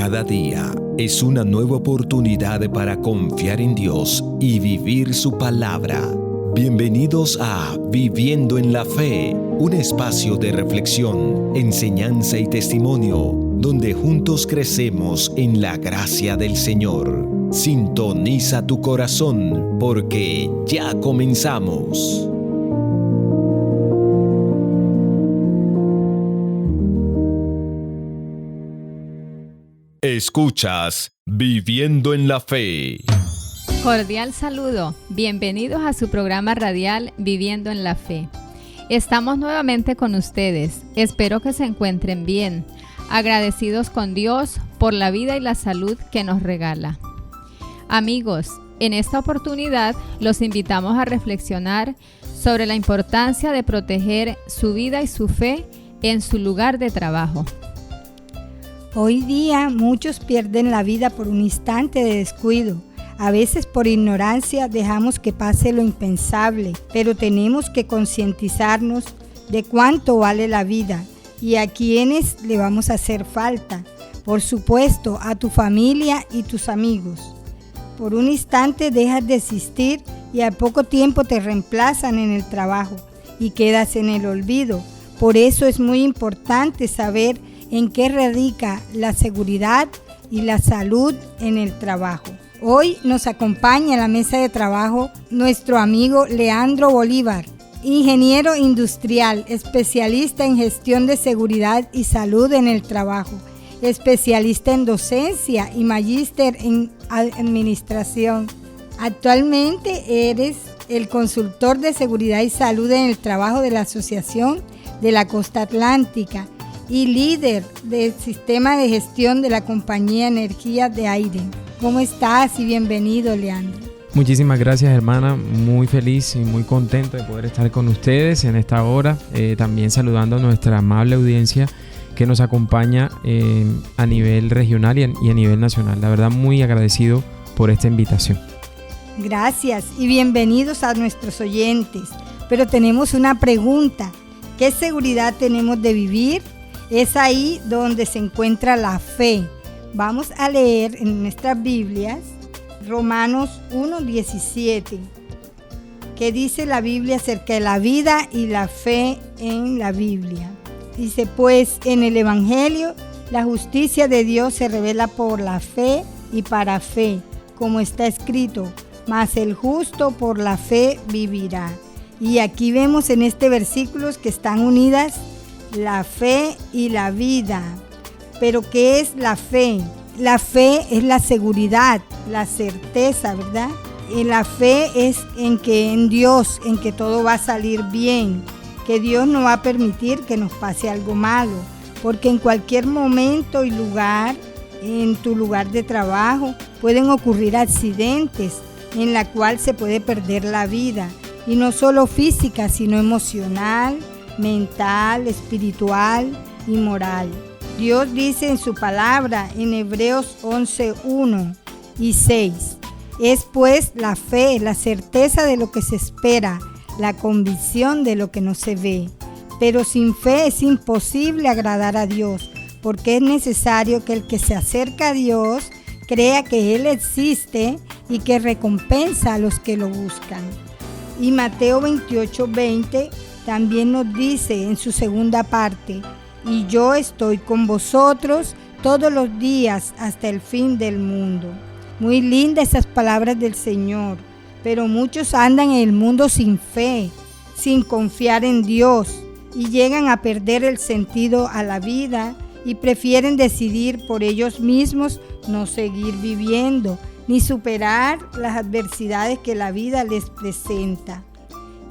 Cada día es una nueva oportunidad para confiar en Dios y vivir su palabra. Bienvenidos a Viviendo en la Fe, un espacio de reflexión, enseñanza y testimonio, donde juntos crecemos en la gracia del Señor. Sintoniza tu corazón, porque ya comenzamos. Escuchas Viviendo en la Fe. Cordial saludo, bienvenidos a su programa radial Viviendo en la Fe. Estamos nuevamente con ustedes, espero que se encuentren bien, agradecidos con Dios por la vida y la salud que nos regala. Amigos, en esta oportunidad los invitamos a reflexionar sobre la importancia de proteger su vida y su fe en su lugar de trabajo. Hoy día muchos pierden la vida por un instante de descuido. A veces por ignorancia dejamos que pase lo impensable, pero tenemos que concientizarnos de cuánto vale la vida y a quiénes le vamos a hacer falta. Por supuesto, a tu familia y tus amigos. Por un instante dejas de existir y al poco tiempo te reemplazan en el trabajo y quedas en el olvido. Por eso es muy importante saber en qué radica la seguridad y la salud en el trabajo. Hoy nos acompaña a la mesa de trabajo nuestro amigo Leandro Bolívar, ingeniero industrial, especialista en gestión de seguridad y salud en el trabajo, especialista en docencia y magíster en administración. Actualmente eres el consultor de seguridad y salud en el trabajo de la Asociación de la Costa Atlántica y líder del sistema de gestión de la compañía Energía de Aire. ¿Cómo estás? Y bienvenido, Leandro. Muchísimas gracias, hermana. Muy feliz y muy contento de poder estar con ustedes en esta hora. También saludando a nuestra amable audiencia que nos acompaña a nivel regional y a nivel nacional. La verdad, muy agradecido por esta invitación. Gracias y bienvenidos a nuestros oyentes. Pero tenemos una pregunta. ¿Qué seguridad tenemos de vivir? Es ahí donde se encuentra la fe. Vamos a leer en nuestras Biblias Romanos 1:17, que dice la Biblia acerca de la vida y la fe en la Biblia. Dice, pues en el Evangelio la justicia de Dios se revela por la fe y para fe, como está escrito, mas el justo por la fe vivirá. Y aquí vemos en este versículo que están unidas la fe y la vida. Pero ¿qué es la fe? La fe es la seguridad, la certeza, ¿verdad? Y la fe es en Dios, en que todo va a salir bien, que Dios no va a permitir que nos pase algo malo, porque en cualquier momento y lugar, en tu lugar de trabajo, pueden ocurrir accidentes en la cual se puede perder la vida, y no solo física, sino emocional, mental, espiritual y moral. Dios dice en su palabra en Hebreos 11:1 y 6, es pues la fe, la certeza de lo que se espera, la convicción de lo que no se ve. Pero sin fe es imposible agradar a Dios, porque es necesario que el que se acerca a Dios crea que Él existe y que recompensa a los que lo buscan. Y Mateo 28:20 también nos dice en su segunda parte, y yo estoy con vosotros todos los días hasta el fin del mundo. Muy lindas esas palabras del Señor, pero muchos andan en el mundo sin fe, sin confiar en Dios, y llegan a perder el sentido a la vida y prefieren decidir por ellos mismos no seguir viviendo, ni superar las adversidades que la vida les presenta.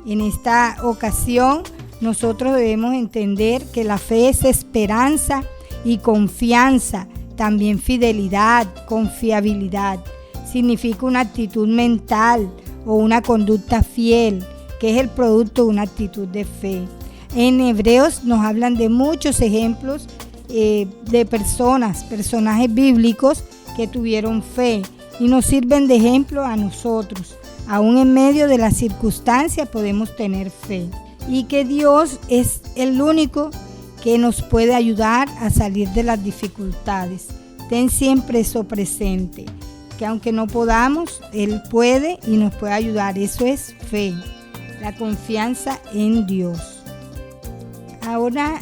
En esta ocasión, nosotros debemos entender que la fe es esperanza y confianza, también fidelidad, confiabilidad. Significa una actitud mental o una conducta fiel, que es el producto de una actitud de fe. En Hebreos nos hablan de muchos ejemplos de personajes bíblicos que tuvieron fe y nos sirven de ejemplo a nosotros. Aún en medio de las circunstancias podemos tener fe y que Dios es el único que nos puede ayudar a salir de las dificultades. ten siempre eso presente, que aunque no podamos, Él puede y nos puede ayudar. Eso es fe, la confianza en Dios. Ahora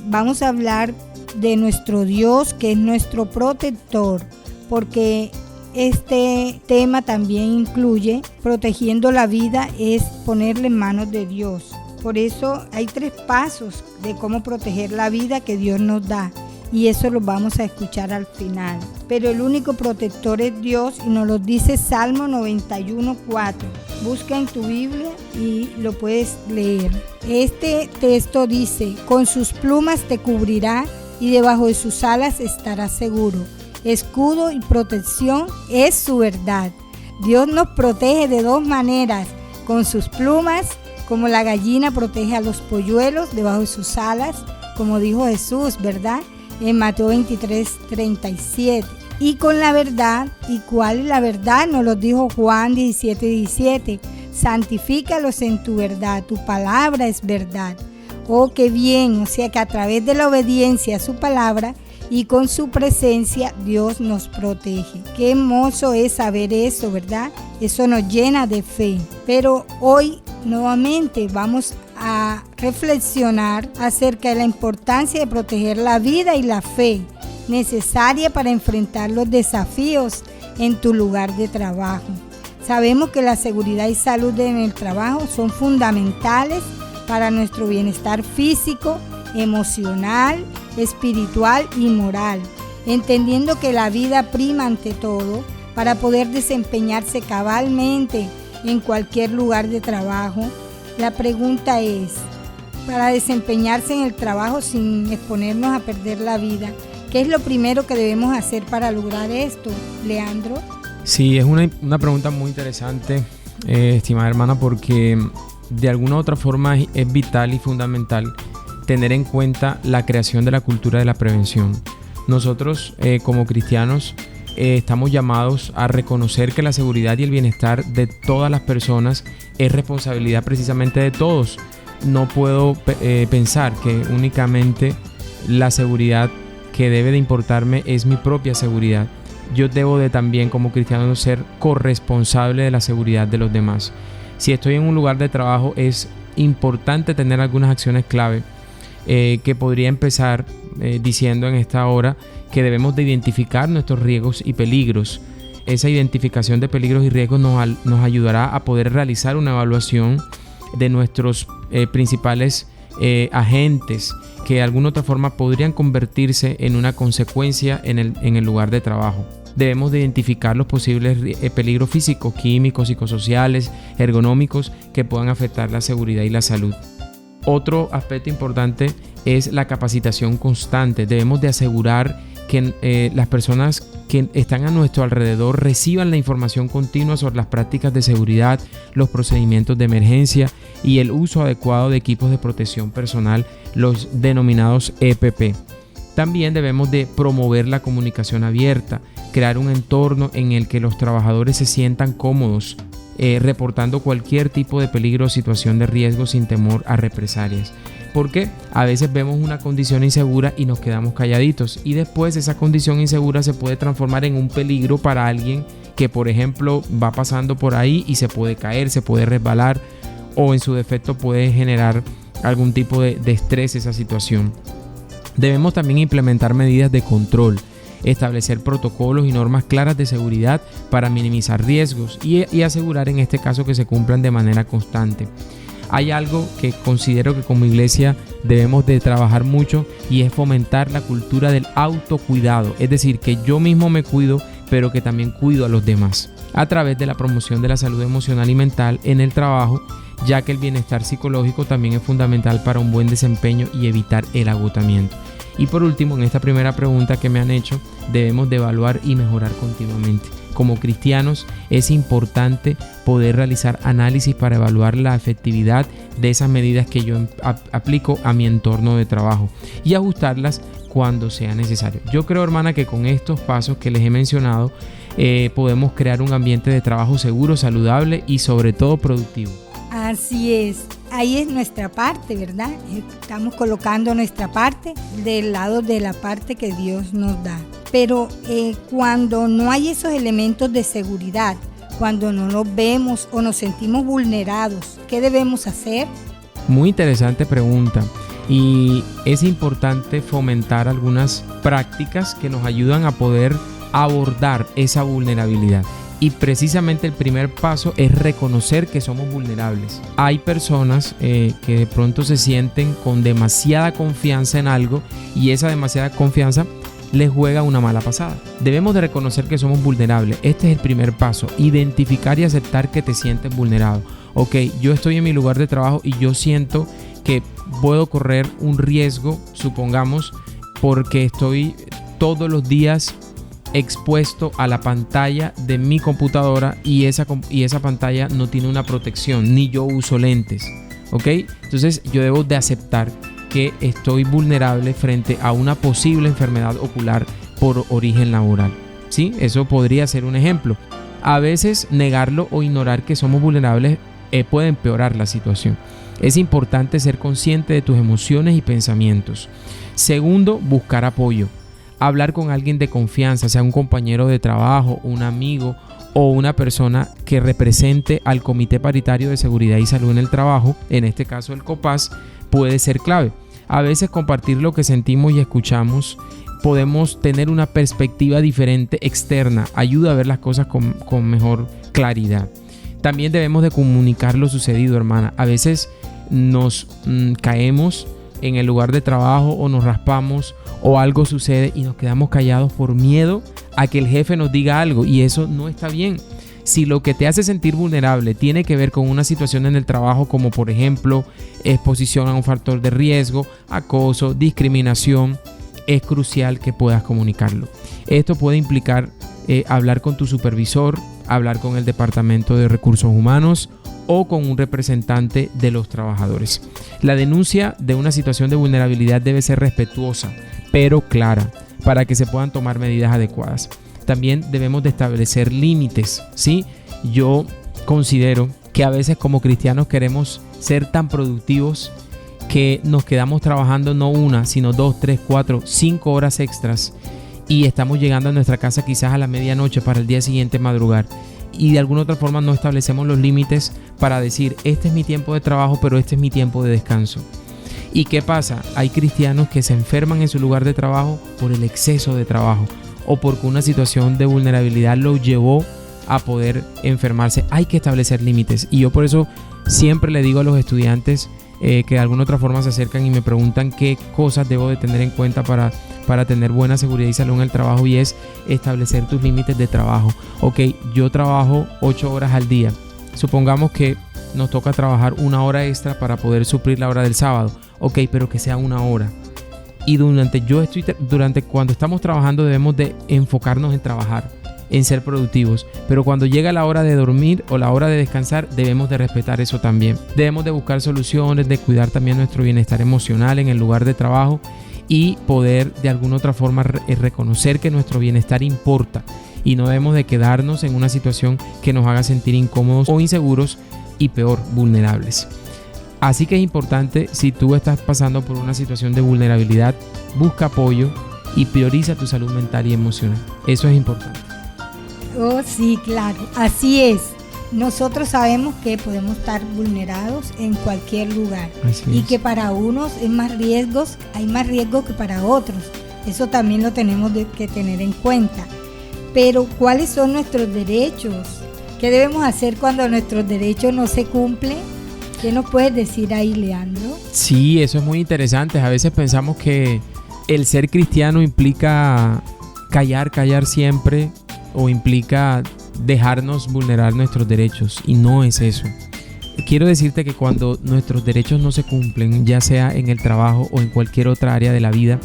vamos a hablar de nuestro Dios, que es nuestro protector, porque este tema también incluye protegiendo la vida, es ponerle en manos de Dios. Por eso hay 3 pasos de cómo proteger la vida que Dios nos da, y eso lo vamos a escuchar al final. Pero el único protector es Dios, y nos lo dice Salmo 91:4. Busca en tu Biblia y lo puedes leer. Este texto dice: con sus plumas te cubrirá y debajo de sus alas estarás seguro. Escudo y protección es su verdad. Dios nos protege de 2 maneras: con sus plumas, como la gallina protege a los polluelos debajo de sus alas, como dijo Jesús, ¿verdad? En Mateo 23:37. Y con la verdad. ¿Y cuál es la verdad? Nos lo dijo Juan 17:17. Santifícalos en tu verdad, tu palabra es verdad. Oh, qué bien, o sea que a través de la obediencia a su palabra y con su presencia, Dios nos protege. Qué hermoso es saber eso, ¿verdad? Eso nos llena de fe. Pero hoy nuevamente vamos a reflexionar acerca de la importancia de proteger la vida y la fe necesaria para enfrentar los desafíos en tu lugar de trabajo. Sabemos que la seguridad y salud en el trabajo son fundamentales para nuestro bienestar físico, emocional, espiritual y moral, entendiendo que la vida prima ante todo para poder desempeñarse cabalmente en cualquier lugar de trabajo. La pregunta es, para desempeñarse en el trabajo sin exponernos a perder la vida, ¿qué es lo primero que debemos hacer para lograr esto, Leandro? Sí, es una pregunta muy interesante, estimada hermana, porque de alguna u otra forma es vital y fundamental tener en cuenta la creación de la cultura de la prevención. Nosotros como cristianos estamos llamados a reconocer que la seguridad y el bienestar de todas las personas es responsabilidad precisamente de todos. No puedo pensar que únicamente la seguridad que debe de importarme es mi propia seguridad. Yo debo de también como cristiano ser corresponsable de la seguridad de los demás. Si estoy en un lugar de trabajo, es importante tener algunas acciones clave que podría empezar diciendo en esta hora que debemos de identificar nuestros riesgos y peligros. Esa identificación de peligros y riesgos nos ayudará a poder realizar una evaluación de nuestros principales agentes que de alguna otra forma podrían convertirse en una consecuencia en el lugar de trabajo. Debemos de identificar los posibles peligros físicos, químicos, psicosociales, ergonómicos que puedan afectar la seguridad y la salud. Otro aspecto importante es la capacitación constante. Debemos de asegurar que las personas que están a nuestro alrededor reciban la información continua sobre las prácticas de seguridad, los procedimientos de emergencia y el uso adecuado de equipos de protección personal, los denominados EPP. También debemos de promover la comunicación abierta, crear un entorno en el que los trabajadores se sientan cómodos, reportando cualquier tipo de peligro o situación de riesgo sin temor a represalias. Porque a veces vemos una condición insegura y nos quedamos calladitos, y después esa condición insegura se puede transformar en un peligro para alguien que, por ejemplo, va pasando por ahí y se puede caer, se puede resbalar, o en su defecto puede generar algún tipo de estrés esa situación. Debemos también implementar medidas de control, establecer protocolos y normas claras de seguridad para minimizar riesgos y asegurar en este caso que se cumplan de manera constante. Hay algo que considero que como iglesia debemos de trabajar mucho, y es fomentar la cultura del autocuidado, es decir, que yo mismo me cuido, pero que también cuido a los demás, a través de la promoción de la salud emocional y mental en el trabajo, ya que el bienestar psicológico también es fundamental para un buen desempeño y evitar el agotamiento. Y por último, en esta primera pregunta que me han hecho, debemos de evaluar y mejorar continuamente. Como cristianos es importante poder realizar análisis para evaluar la efectividad de esas medidas que yo aplico a mi entorno de trabajo y ajustarlas cuando sea necesario. Yo creo, hermana, que con estos pasos que les he mencionado podemos crear un ambiente de trabajo seguro, saludable y sobre todo productivo. Así es. ahí es nuestra parte, ¿verdad? Estamos colocando nuestra parte del lado de la parte que Dios nos da. Pero cuando no hay esos elementos de seguridad, cuando no nos vemos o nos sentimos vulnerados, ¿qué debemos hacer? Muy interesante pregunta. Y es importante fomentar algunas prácticas que nos ayudan a poder abordar esa vulnerabilidad. Y precisamente el primer paso es reconocer que somos vulnerables. Hay personas que de pronto se sienten con demasiada confianza en algo y esa demasiada confianza les juega una mala pasada. Debemos de reconocer que somos vulnerables. Este es el primer paso. Identificar y aceptar que te sientes vulnerado. Ok, yo estoy en mi lugar de trabajo y yo siento que puedo correr un riesgo, supongamos, porque estoy todos los días expuesto a la pantalla de mi computadora y esa pantalla no tiene una protección, ni yo uso lentes, ¿ok? Entonces yo debo de aceptar que estoy vulnerable frente a una posible enfermedad ocular por origen laboral, ¿sí? Eso podría ser un ejemplo. A veces negarlo o ignorar que somos vulnerables puede empeorar la situación. Es importante ser consciente de tus emociones y pensamientos. Segundo, buscar apoyo. Hablar con alguien de confianza, sea un compañero de trabajo, un amigo o una persona que represente al Comité Paritario de Seguridad y Salud en el Trabajo, en este caso el COPAS, puede ser clave. A veces compartir lo que sentimos y escuchamos, podemos tener una perspectiva diferente externa, ayuda a ver las cosas con mejor claridad. También debemos de comunicar lo sucedido, hermana. A veces nos caemos en el lugar de trabajo o nos raspamos o algo sucede y nos quedamos callados por miedo a que el jefe nos diga algo y eso no está bien. Si lo que te hace sentir vulnerable tiene que ver con una situación en el trabajo como por ejemplo exposición a un factor de riesgo, acoso, discriminación, es crucial que puedas comunicarlo. Esto puede implicar hablar con tu supervisor, hablar con el Departamento de Recursos Humanos o con un representante de los trabajadores. La denuncia de una situación de vulnerabilidad debe ser respetuosa, pero clara, para que se puedan tomar medidas adecuadas. También debemos de establecer límites, ¿sí? Yo considero que a veces como cristianos queremos ser tan productivos que nos quedamos trabajando no una, sino 2, 3, 4, 5 horas extras y estamos llegando a nuestra casa quizás a la medianoche para el día siguiente madrugar. Y de alguna otra forma no establecemos los límites para decir, este es mi tiempo de trabajo, pero este es mi tiempo de descanso. ¿Y qué pasa? Hay cristianos que se enferman en su lugar de trabajo por el exceso de trabajo o porque una situación de vulnerabilidad lo llevó a poder enfermarse. Hay que establecer límites y yo por eso siempre le digo a los estudiantes que de alguna otra forma se acercan y me preguntan qué cosas debo de tener en cuenta para tener buena seguridad y salud en el trabajo, y es establecer tus límites de trabajo. Ok, yo trabajo 8 horas al día. Supongamos que nos toca trabajar 1 hora extra para poder suplir la hora del sábado. Ok, pero que sea 1 hora. Y durante cuando estamos trabajando debemos de enfocarnos en trabajar, en ser productivos. Pero cuando llega la hora de dormir o la hora de descansar, debemos de respetar eso también. Debemos de buscar soluciones, de cuidar también nuestro bienestar emocional en el lugar de trabajo y poder de alguna otra forma reconocer que nuestro bienestar importa y no debemos de quedarnos en una situación que nos haga sentir incómodos o inseguros y peor, vulnerables. Así que es importante, si tú estás pasando por una situación de vulnerabilidad, busca apoyo y prioriza tu salud mental y emocional. Eso es importante. Oh, sí, claro, así es. Nosotros sabemos que podemos estar vulnerados en cualquier lugar y que para unos hay más riesgo que para otros. Eso también lo tenemos que tener en cuenta. Pero ¿cuáles son nuestros derechos? ¿Qué debemos hacer cuando nuestros derechos no se cumplen? ¿Qué nos puedes decir ahí, Leandro? Sí, eso es muy interesante. A veces pensamos que el ser cristiano implica callar siempre o implica dejarnos vulnerar nuestros derechos, y no es eso. Quiero decirte que cuando nuestros derechos no se cumplen, ya sea en el trabajo o en cualquier otra área de la vida,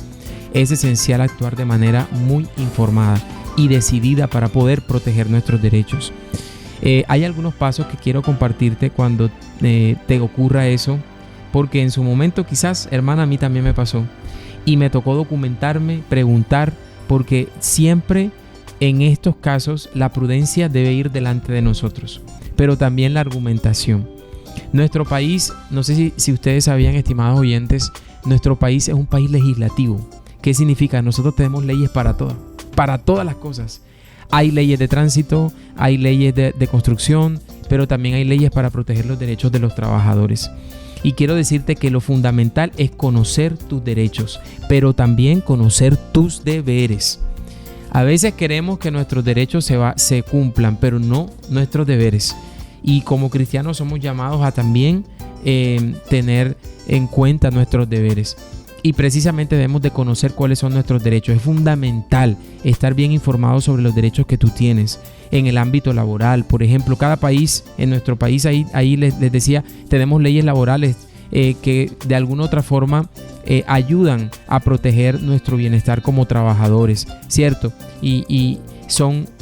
es esencial actuar de manera muy informada y decidida para poder proteger nuestros derechos. Hay algunos pasos que quiero compartirte cuando te ocurra eso, porque en su momento quizás, hermana, a mí también me pasó y me tocó documentarme, preguntar, porque siempre en estos casos la prudencia debe ir delante de nosotros, pero también la argumentación. Nuestro país, no sé si ustedes sabían, estimados oyentes, nuestro país es un país legislativo. ¿Qué significa? Nosotros tenemos leyes para todas las cosas. Hay leyes de tránsito, hay leyes de construcción, pero también hay leyes para proteger los derechos de los trabajadores. Y quiero decirte que lo fundamental es conocer tus derechos, pero también conocer tus deberes. A veces queremos que nuestros derechos se cumplan, pero no nuestros deberes. Y como cristianos somos llamados a también tener en cuenta nuestros deberes. Y precisamente debemos de conocer cuáles son nuestros derechos. Es fundamental estar bien informado sobre los derechos que tú tienes en el ámbito laboral. Por ejemplo, cada país, en nuestro país, ahí les decía, tenemos leyes laborales que de alguna otra forma ayudan a proteger nuestro bienestar como trabajadores, ¿cierto? Y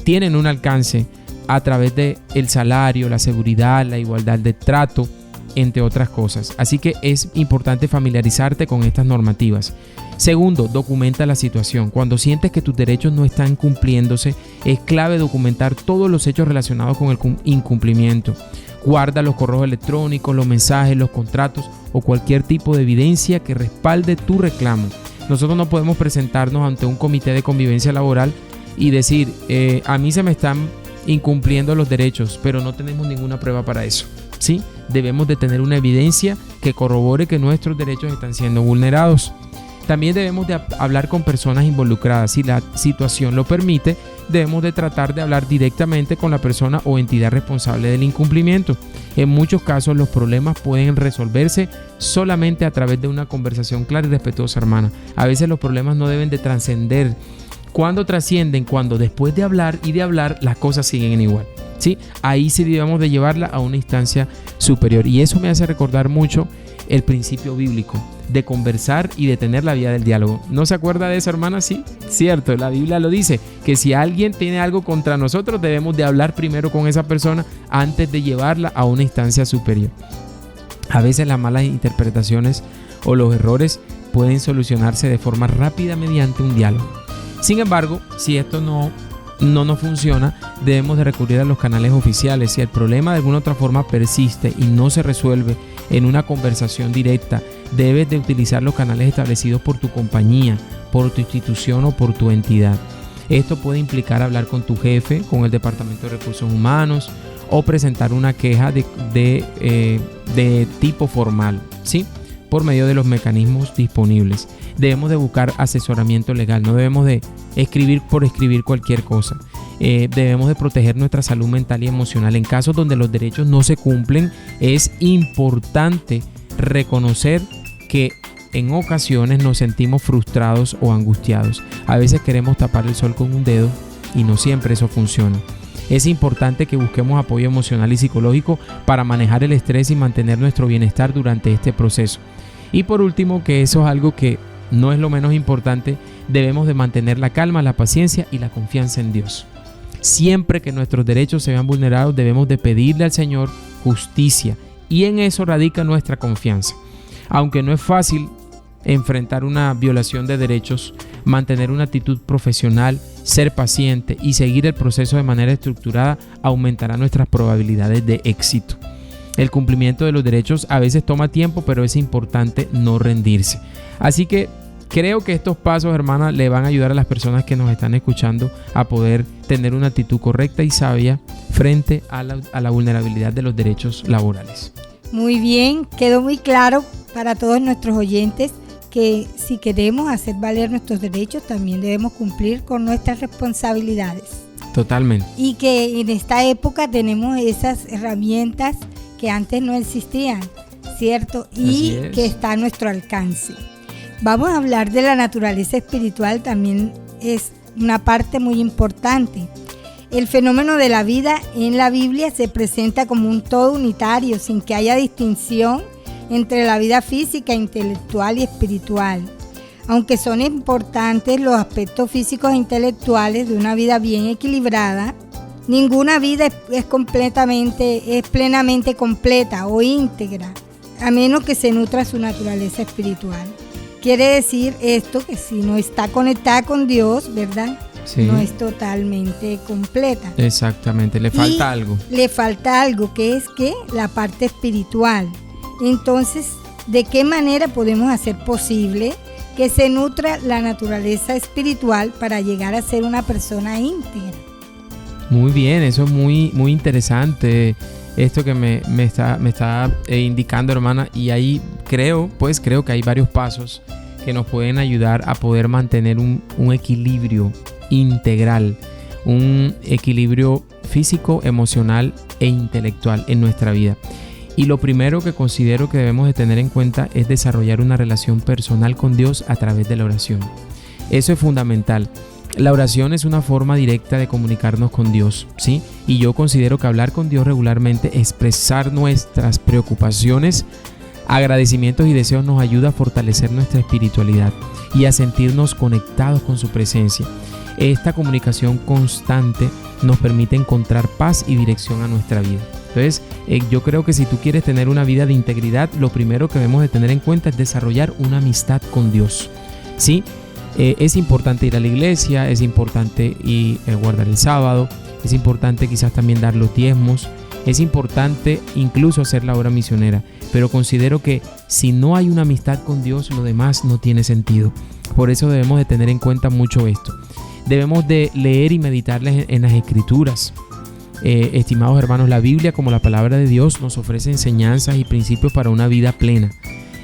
tienen un alcance a través del salario, la seguridad, la igualdad de trato, entre otras cosas. Así que es importante familiarizarte con estas normativas. Segundo, documenta la situación. Cuando sientes que tus derechos no están cumpliéndose, es clave documentar todos los hechos relacionados con el incumplimiento. Guarda los correos electrónicos, los mensajes, los contratos o cualquier tipo de evidencia que respalde tu reclamo. Nosotros no podemos presentarnos ante un comité de convivencia laboral y decir, a mí se me están incumpliendo los derechos, pero no tenemos ninguna prueba para eso. ¿Sí? Debemos de tener una evidencia que corrobore que nuestros derechos están siendo vulnerados. También debemos de hablar con personas involucradas. Si la situación lo permite, debemos de tratar de hablar directamente con la persona o entidad responsable del incumplimiento. En muchos casos los problemas pueden resolverse solamente a través de una conversación clara y respetuosa, hermana. A veces los problemas no deben de trascender. Cuando trascienden, cuando después de hablar las cosas siguen igual. ¿Sí? Ahí sí debemos de llevarla a una instancia superior. Y eso me hace recordar mucho el principio bíblico de conversar y de tener la vía del diálogo. ¿No se acuerda de eso, hermana? Sí, cierto, la Biblia lo dice, que si alguien tiene algo contra nosotros, debemos de hablar primero con esa persona antes de llevarla a una instancia superior. A veces las malas interpretaciones o los errores pueden solucionarse de forma rápida mediante un diálogo. Sin embargo, si esto no nos funciona, debemos de recurrir a los canales oficiales. Si el problema de alguna otra forma persiste y no se resuelve en una conversación directa, debes de utilizar los canales establecidos por tu compañía, por tu institución o por tu entidad. Esto puede implicar hablar con tu jefe, con el Departamento de Recursos Humanos o presentar una queja de tipo formal, ¿sí? Por medio de los mecanismos disponibles. Debemos de buscar asesoramiento legal, no debemos de escribir por escribir cualquier cosa. Debemos de proteger nuestra salud mental y emocional. En casos donde los derechos no se cumplen, es importante reconocer que en ocasiones nos sentimos frustrados o angustiados. A veces queremos tapar el sol con un dedo y no siempre eso funciona. Es importante que busquemos apoyo emocional y psicológico para manejar el estrés y mantener nuestro bienestar durante este proceso. Y por último, que eso es algo que no es lo menos importante, debemos de mantener la calma, la paciencia y la confianza en Dios. Siempre que nuestros derechos se vean vulnerados, debemos de pedirle al Señor justicia, y en eso radica nuestra confianza. Aunque no es fácil enfrentar una violación de derechos, mantener una actitud profesional, ser paciente y seguir el proceso de manera estructurada aumentará nuestras probabilidades de éxito. El cumplimiento de los derechos a veces toma tiempo, pero es importante no rendirse. Así que creo que estos pasos, hermana, le van a ayudar a las personas que nos están escuchando a poder tener una actitud correcta y sabia frente a la vulnerabilidad de los derechos laborales. Muy bien, quedó muy claro para todos nuestros oyentes que si queremos hacer valer nuestros derechos, también debemos cumplir con nuestras responsabilidades. Totalmente. Y que en esta época tenemos esas herramientas que antes no existían, ¿cierto? Y que está a nuestro alcance. Vamos a hablar de la naturaleza espiritual, también es una parte muy importante. El fenómeno de la vida en la Biblia se presenta como un todo unitario, sin que haya distinción entre la vida física, intelectual y espiritual. Aunque son importantes los aspectos físicos e intelectuales de una vida bien equilibrada, ninguna vida es plenamente completa o íntegra, a menos que se nutra su naturaleza espiritual. Quiere decir esto que si no está conectada con Dios, ¿verdad? Sí. No es totalmente completa. Exactamente, le falta algo. Le falta algo, que es que la parte espiritual. Entonces, ¿de qué manera podemos hacer posible que se nutra la naturaleza espiritual para llegar a ser una persona íntegra? Muy bien, eso es muy, muy interesante. Esto que me está indicando, hermana, y ahí creo que hay varios pasos que nos pueden ayudar a poder mantener un equilibrio integral, un equilibrio físico, emocional e intelectual en nuestra vida. Y lo primero que considero que debemos de tener en cuenta es desarrollar una relación personal con Dios a través de la oración. Eso es fundamental. La oración es una forma directa de comunicarnos con Dios, ¿sí? Y yo considero que hablar con Dios regularmente, expresar nuestras preocupaciones, agradecimientos y deseos nos ayuda a fortalecer nuestra espiritualidad y a sentirnos conectados con su presencia. Esta comunicación constante nos permite encontrar paz y dirección a nuestra vida. Entonces, yo creo que si tú quieres tener una vida de integridad, lo primero que debemos de tener en cuenta es desarrollar una amistad con Dios, ¿sí? Es importante ir a la iglesia, es importante guardar el sábado, es importante quizás también dar los diezmos, es importante incluso hacer la obra misionera, pero considero que si no hay una amistad con Dios, lo demás no tiene sentido. Por eso debemos de tener en cuenta mucho esto. Debemos de leer y meditar en las Escrituras. Estimados hermanos, la Biblia, como la palabra de Dios, nos ofrece enseñanzas y principios para una vida plena.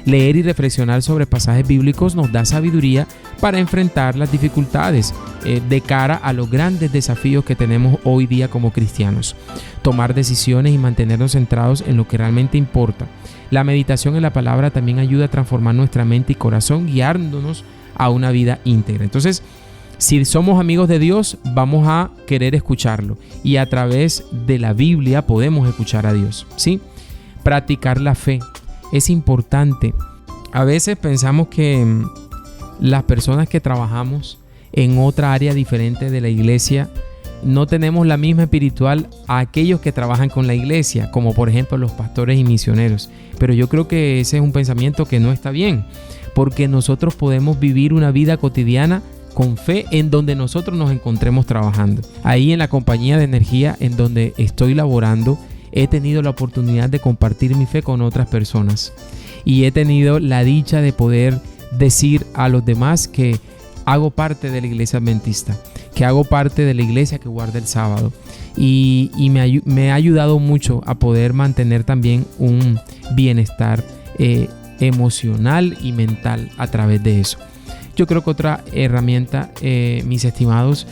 Leer y reflexionar sobre pasajes bíblicos nos da sabiduría para enfrentar las dificultades de cara a los grandes desafíos que tenemos hoy día como cristianos. Tomar decisiones y mantenernos centrados en lo que realmente importa. La meditación en la palabra también ayuda a transformar nuestra mente y corazón, guiándonos a una vida íntegra. Entonces, si somos amigos de Dios, vamos a querer escucharlo. Y a través de la Biblia podemos escuchar a Dios, ¿sí? Practicar la fe es importante. A veces pensamos que las personas que trabajamos en otra área diferente de la iglesia no tenemos la misma espiritual a aquellos que trabajan con la iglesia, como por ejemplo los pastores y misioneros. Pero yo creo que ese es un pensamiento que no está bien, porque nosotros podemos vivir una vida cotidiana con fe en donde nosotros nos encontremos trabajando. Ahí en la compañía de energía en donde estoy laborando, he tenido la oportunidad de compartir mi fe con otras personas y he tenido la dicha de poder decir a los demás que hago parte de la iglesia adventista, que hago parte de la iglesia que guarda el sábado, y me ha ayudado mucho a poder mantener también un bienestar emocional y mental a través de eso. Yo creo que otra herramienta, mis estimados,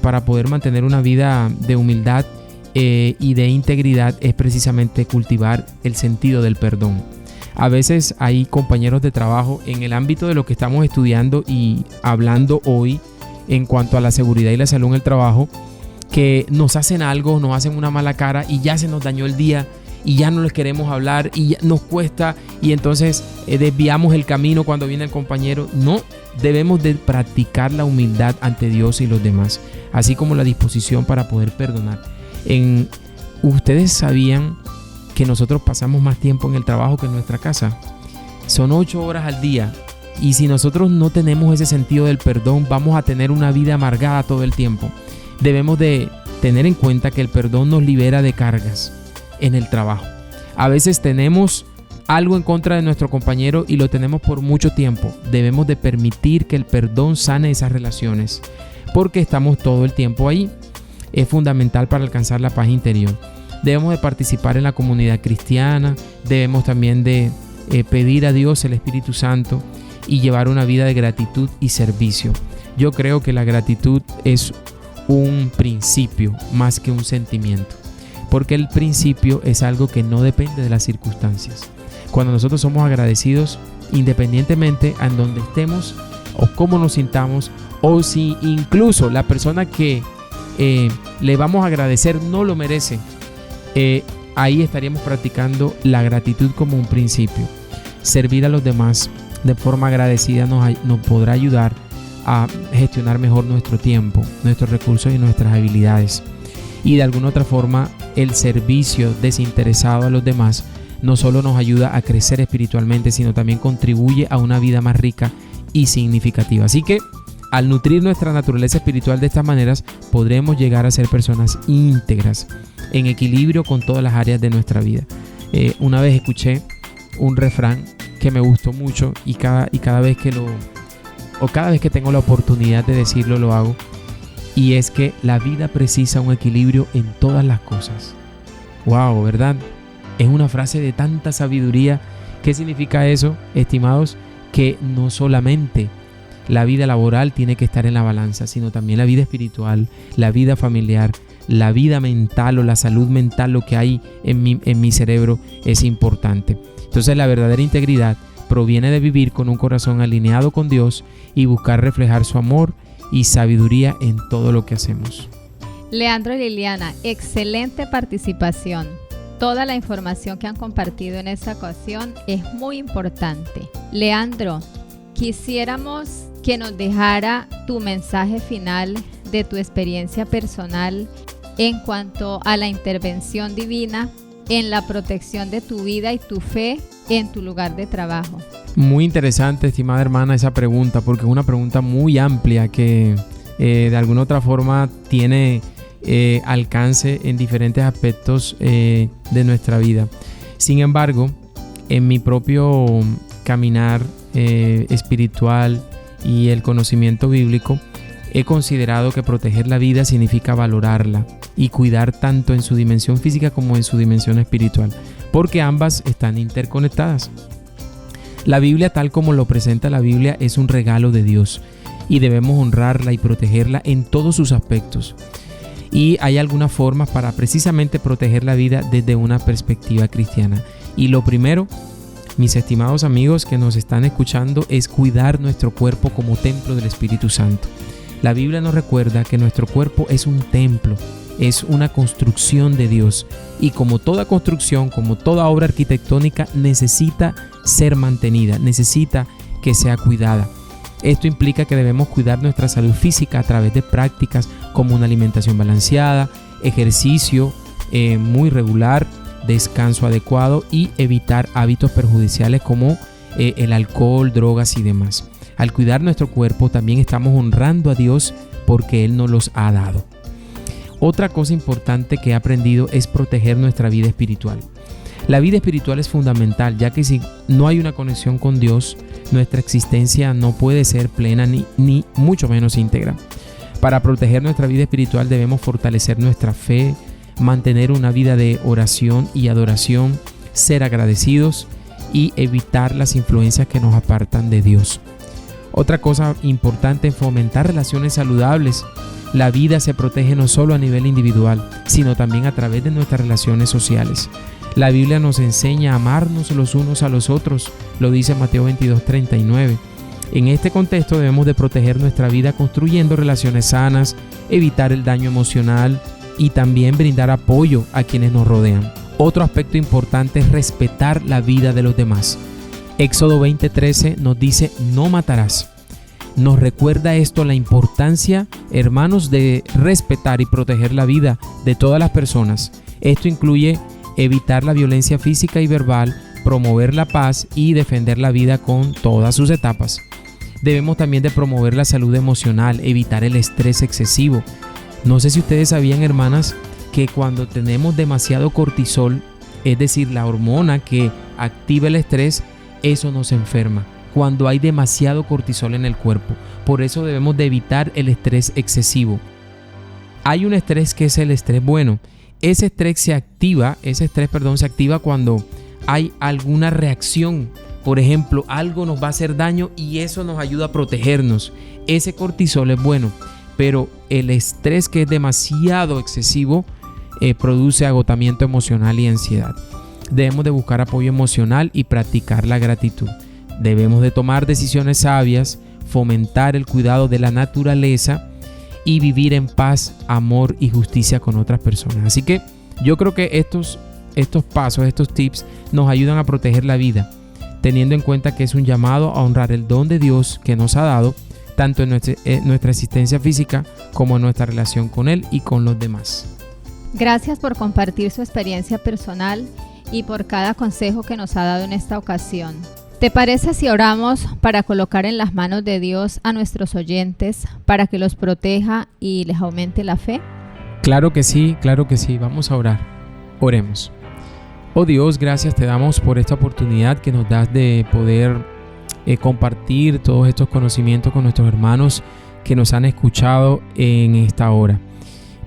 para poder mantener una vida de humildad y de integridad es precisamente cultivar el sentido del perdón. A veces hay compañeros de trabajo en el ámbito de lo que estamos estudiando y hablando hoy en cuanto a la seguridad y la salud en el trabajo, que nos hacen algo, nos hacen una mala cara y ya se nos dañó el día y ya no les queremos hablar y ya nos cuesta, y entonces desviamos el camino cuando viene el compañero. No, debemos de practicar la humildad ante Dios y los demás, así como la disposición para poder perdonar. ¿Ustedes sabían que nosotros pasamos más tiempo en el trabajo que en nuestra casa? Son 8 horas al día, y si nosotros no tenemos ese sentido del perdón, vamos a tener una vida amargada todo el tiempo. Debemos de tener en cuenta que el perdón nos libera de cargas en el trabajo. A veces tenemos algo en contra de nuestro compañero y lo tenemos por mucho tiempo. Debemos de permitir que el perdón sane esas relaciones, porque estamos todo el tiempo ahí. Es fundamental para alcanzar la paz interior. Debemos de participar en la comunidad cristiana, debemos también de pedir a Dios el Espíritu Santo y llevar una vida de gratitud y servicio. Yo creo que la gratitud es un principio más que un sentimiento, porque el principio es algo que no depende de las circunstancias. Cuando nosotros somos agradecidos, independientemente en donde estemos o cómo nos sintamos, o si incluso la persona que le vamos a agradecer no lo merece, ahí estaríamos practicando la gratitud como un principio. Servir a los demás de forma agradecida nos podrá ayudar a gestionar mejor nuestro tiempo, nuestros recursos y nuestras habilidades. Y de alguna otra forma, el servicio desinteresado a los demás no solo nos ayuda a crecer espiritualmente, sino también contribuye a una vida más rica y significativa. Así que Al nutrir nuestra naturaleza espiritual de estas maneras, podremos llegar a ser personas íntegras, en equilibrio con todas las áreas de nuestra vida. Una vez escuché un refrán que me gustó mucho y cada vez que tengo la oportunidad de decirlo, lo hago. Y es que la vida precisa un equilibrio en todas las cosas. ¡Wow! ¿Verdad? Es una frase de tanta sabiduría. ¿Qué significa eso, estimados? Que no solamente la vida laboral tiene que estar en la balanza, sino también la vida espiritual, la vida familiar, la vida mental o la salud mental, lo que hay en mi cerebro es importante. Entonces la verdadera integridad proviene de vivir con un corazón alineado con Dios y buscar reflejar su amor y sabiduría en todo lo que hacemos. Leandro y Liliana, excelente participación. Toda la información que han compartido en esta ocasión es muy importante. Leandro, quisiéramos que nos dejara tu mensaje final de tu experiencia personal en cuanto a la intervención divina en la protección de tu vida y tu fe en tu lugar de trabajo. Muy interesante, estimada hermana, esa pregunta, porque es una pregunta muy amplia que de alguna otra forma tiene alcance en diferentes aspectos de nuestra vida. Sin embargo, en mi propio caminar espiritual y el conocimiento bíblico, he considerado que proteger la vida significa valorarla y cuidar tanto en su dimensión física como en su dimensión espiritual, porque ambas están interconectadas. La Biblia, tal como lo presenta la Biblia, es un regalo de Dios y debemos honrarla y protegerla en todos sus aspectos. Y hay algunas formas para precisamente proteger la vida desde una perspectiva cristiana. Y lo primero, mis estimados amigos que nos están escuchando, es cuidar nuestro cuerpo como templo del Espíritu Santo. La Biblia nos recuerda que nuestro cuerpo es un templo, es una construcción de Dios. Y como toda construcción, como toda obra arquitectónica, necesita ser mantenida, necesita que sea cuidada. Esto implica que debemos cuidar nuestra salud física a través de prácticas como una alimentación balanceada, ejercicio muy regular, descanso adecuado y evitar hábitos perjudiciales como el alcohol, drogas y demás. Al cuidar nuestro cuerpo también estamos honrando a Dios porque Él nos los ha dado. Otra cosa importante que he aprendido es proteger nuestra vida espiritual. La vida espiritual es fundamental, ya que si no hay una conexión con Dios, nuestra existencia no puede ser plena ni mucho menos íntegra. Para proteger nuestra vida espiritual debemos fortalecer nuestra fe, mantener una vida de oración y adoración, ser agradecidos y evitar las influencias que nos apartan de Dios. Otra cosa importante es fomentar relaciones saludables. La vida se protege no solo a nivel individual, sino también a través de nuestras relaciones sociales. La Biblia nos enseña a amarnos los unos a los otros, lo dice Mateo 22:39. En este contexto debemos de proteger nuestra vida construyendo relaciones sanas, evitar el daño emocional y también brindar apoyo a quienes nos rodean. Otro aspecto importante es respetar la vida de los demás. Éxodo 20:13 nos dice: no matarás. Nos recuerda esto la importancia, hermanos, de respetar y proteger la vida de todas las personas. Esto incluye evitar la violencia física y verbal, promover la paz y defender la vida con todas sus etapas. Debemos también de promover la salud emocional, evitar el estrés excesivo. No sé si ustedes sabían, hermanas, que cuando tenemos demasiado cortisol, es decir, la hormona que activa el estrés, eso nos enferma. Cuando hay demasiado cortisol en el cuerpo. Por eso debemos de evitar el estrés excesivo. Hay un estrés que es el estrés bueno. Ese estrés se activa cuando hay alguna reacción. Por ejemplo, algo nos va a hacer daño y eso nos ayuda a protegernos. Ese cortisol es bueno, pero el estrés que es demasiado excesivo produce agotamiento emocional y ansiedad. Debemos de buscar apoyo emocional y practicar la gratitud. Debemos de tomar decisiones sabias, fomentar el cuidado de la naturaleza y vivir en paz, amor y justicia con otras personas. Así que yo creo que estos pasos, estos tips nos ayudan a proteger la vida, teniendo en cuenta que es un llamado a honrar el don de Dios que nos ha dado, tanto en nuestra existencia física como en nuestra relación con Él y con los demás. Gracias por compartir su experiencia personal y por cada consejo que nos ha dado en esta ocasión. ¿Te parece si oramos para colocar en las manos de Dios a nuestros oyentes para que los proteja y les aumente la fe? Claro que sí, vamos a orar. Oremos. Oh Dios, gracias te damos por esta oportunidad que nos das de poder compartir todos estos conocimientos con nuestros hermanos que nos han escuchado en esta hora.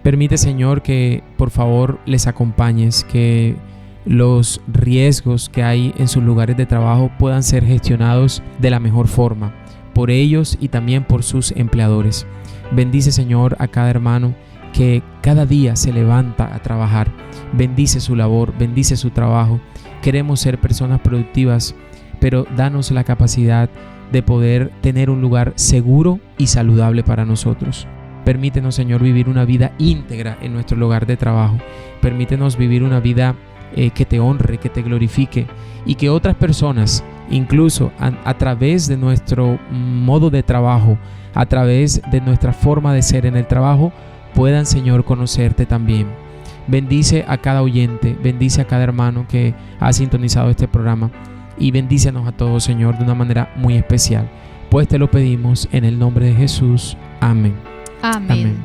Permite, Señor, que por favor les acompañes, que los riesgos que hay en sus lugares de trabajo puedan ser gestionados de la mejor forma por ellos y también por sus empleadores. Bendice, Señor, a cada hermano que cada día se levanta a trabajar. Bendice su labor, bendice su trabajo. Queremos ser personas productivas, pero danos la capacidad de poder tener un lugar seguro y saludable para nosotros. Permítenos, Señor, vivir una vida íntegra en nuestro lugar de trabajo. Permítenos vivir una vida que te honre, que te glorifique y que otras personas, incluso a través de nuestro modo de trabajo, a través de nuestra forma de ser en el trabajo, puedan, Señor, conocerte también. Bendice a cada oyente, bendice a cada hermano que ha sintonizado este programa y bendícenos a todos, Señor, de una manera muy especial. Pues te lo pedimos en el nombre de Jesús. Amén. Amén. Amén.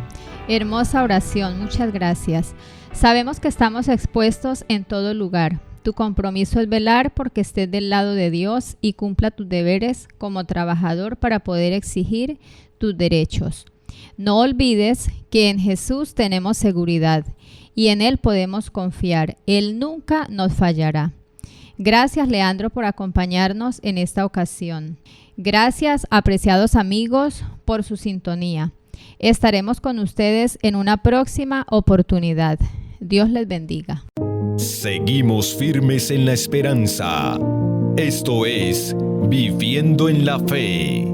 Hermosa oración, muchas gracias. Sabemos que estamos expuestos en todo lugar. Tu compromiso es velar porque estés del lado de Dios y cumpla tus deberes como trabajador para poder exigir tus derechos. No olvides que en Jesús tenemos seguridad y en Él podemos confiar. Él nunca nos fallará. Gracias, Leandro, por acompañarnos en esta ocasión. Gracias, apreciados amigos, por su sintonía. Estaremos con ustedes en una próxima oportunidad. Dios les bendiga. Seguimos firmes en la esperanza. Esto es Viviendo en la Fe.